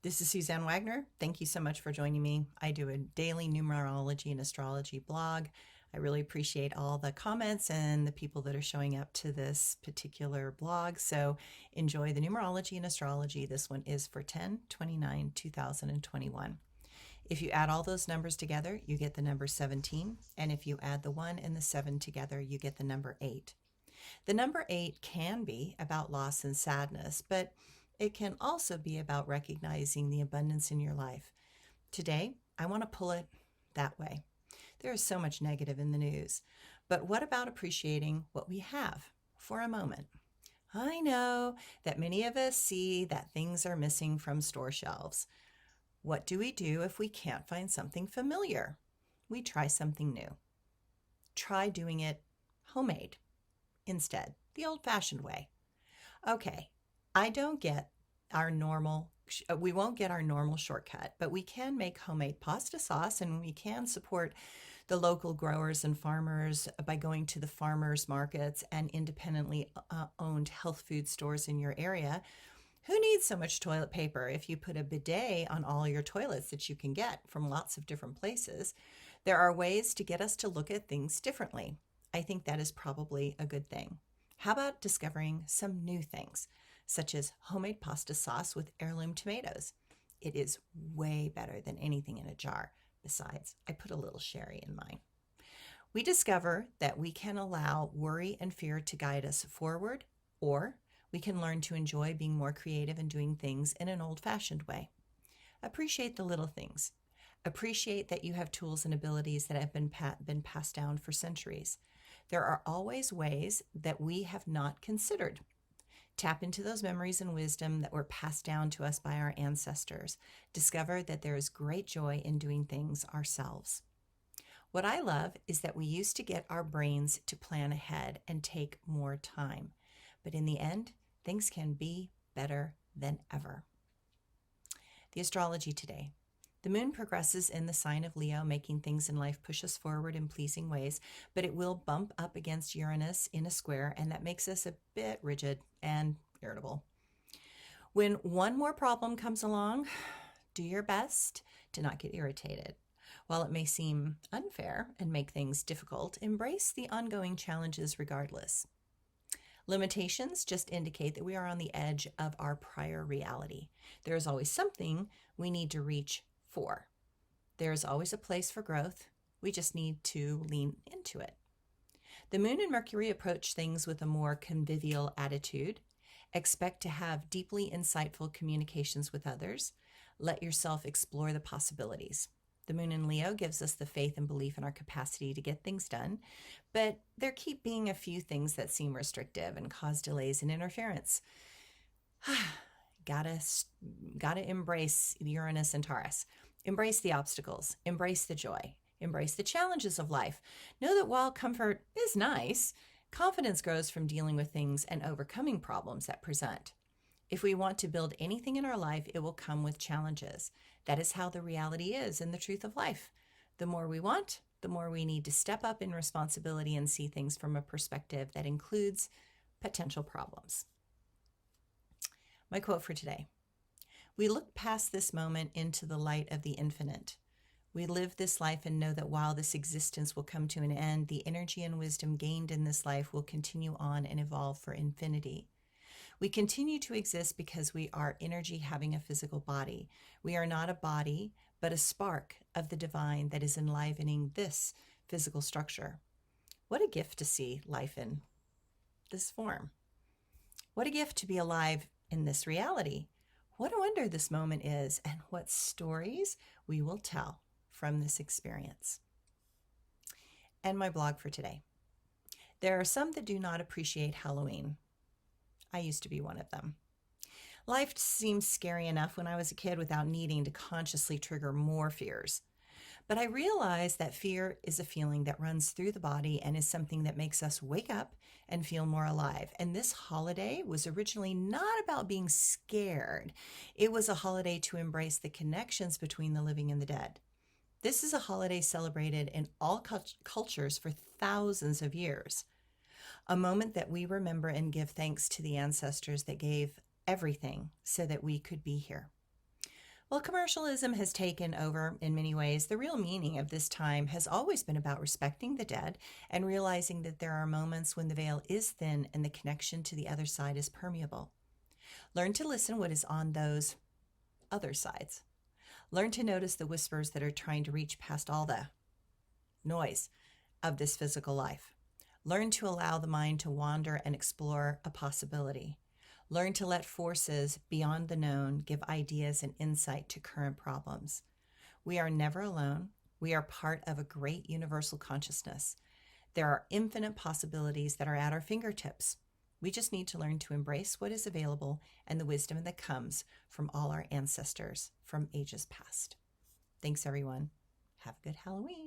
This is Suzanne Wagner. Thank you so much for joining me. I do a daily numerology and astrology blog. I really appreciate all the comments and the people that are showing up to this particular blog. So enjoy the numerology and astrology. This one is for 10/29/2021. If you add all those numbers together, you get the number 17. And if you add the 1 and the 7 together, you get the number 8. The number 8 can be about loss and sadness, but it can also be about recognizing the abundance in your life. Today, I want to pull it that way. There is so much negative in the news, but what about appreciating what we have for a moment? I know that many of us see that things are missing from store shelves. What do we do if we can't find something familiar? We try something new. Try doing it homemade instead, the old-fashioned way. Okay, I don't get our normal, we won't get our normal shortcut, but we can make homemade pasta sauce and we can support the local growers and farmers by going to the farmers markets and independently owned health food stores in your area. Who needs so much toilet paper if you put a bidet on all your toilets that you can get from lots of different places? There are ways to get us to look at things differently. I think that is probably a good thing. How about discovering some new things, such as homemade pasta sauce with heirloom tomatoes? It is way better than anything in a jar. Besides, I put a little sherry in mine. We discover that we can allow worry and fear to guide us forward, or we can learn to enjoy being more creative and doing things in an old-fashioned way. Appreciate the little things. Appreciate that you have tools and abilities that have been passed down for centuries. There are always ways that we have not considered. Tap into those memories and wisdom that were passed down to us by our ancestors. Discover that there is great joy in doing things ourselves. What I love is that we used to get our brains to plan ahead and take more time. But in the end, things can be better than ever. The astrology today. The moon progresses in the sign of Leo, making things in life push us forward in pleasing ways, but it will bump up against Uranus in a square, and that makes us a bit rigid and irritable. When one more problem comes along, do your best to not get irritated. While it may seem unfair and make things difficult, embrace the ongoing challenges regardless. Limitations just indicate that we are on the edge of our prior reality. There is always something we need to reach for. There is always a place for growth. We just need to lean into it. The moon and Mercury approach things with a more convivial attitude. Expect to have deeply insightful communications with others. Let yourself explore the possibilities. The moon in Leo gives us the faith and belief in our capacity to get things done, but there keep being a few things that seem restrictive and cause delays and interference. Gotta embrace Uranus and Taurus. Embrace the obstacles. Embrace the joy. Embrace the challenges of life. Know that while comfort is nice, confidence grows from dealing with things and overcoming problems that present. If we want to build anything in our life, it will come with challenges. That is how the reality is and the truth of life. The more we want, the more we need to step up in responsibility and see things from a perspective that includes potential problems. My quote for today: we look past this moment into the light of the infinite. We live this life and know that while this existence will come to an end, the energy and wisdom gained in this life will continue on and evolve for infinity. We continue to exist because we are energy having a physical body. We are not a body, but a spark of the divine that is enlivening this physical structure. What a gift to see life in this form. What a gift to be alive in this reality. What a wonder this moment is, and what stories we will tell from this experience. And my blog for today. There are some that do not appreciate Halloween. I used to be one of them. Life seemed scary enough when I was a kid without needing to consciously trigger more fears. But I realized that fear is a feeling that runs through the body and is something that makes us wake up and feel more alive. And this holiday was originally not about being scared. It was a holiday to embrace the connections between the living and the dead. This is a holiday celebrated in all cultures for thousands of years. A moment that we remember and give thanks to the ancestors that gave everything so that we could be here. Well, commercialism has taken over in many ways. The real meaning of this time has always been about respecting the dead and realizing that there are moments when the veil is thin and the connection to the other side is permeable. Learn to listen what is on those other sides. Learn to notice the whispers that are trying to reach past all the noise of this physical life. Learn to allow the mind to wander and explore a possibility. Learn to let forces beyond the known give ideas and insight to current problems. We are never alone. We are part of a great universal consciousness. There are infinite possibilities that are at our fingertips. We just need to learn to embrace what is available and the wisdom that comes from all our ancestors from ages past. Thanks, everyone. Have a good Halloween.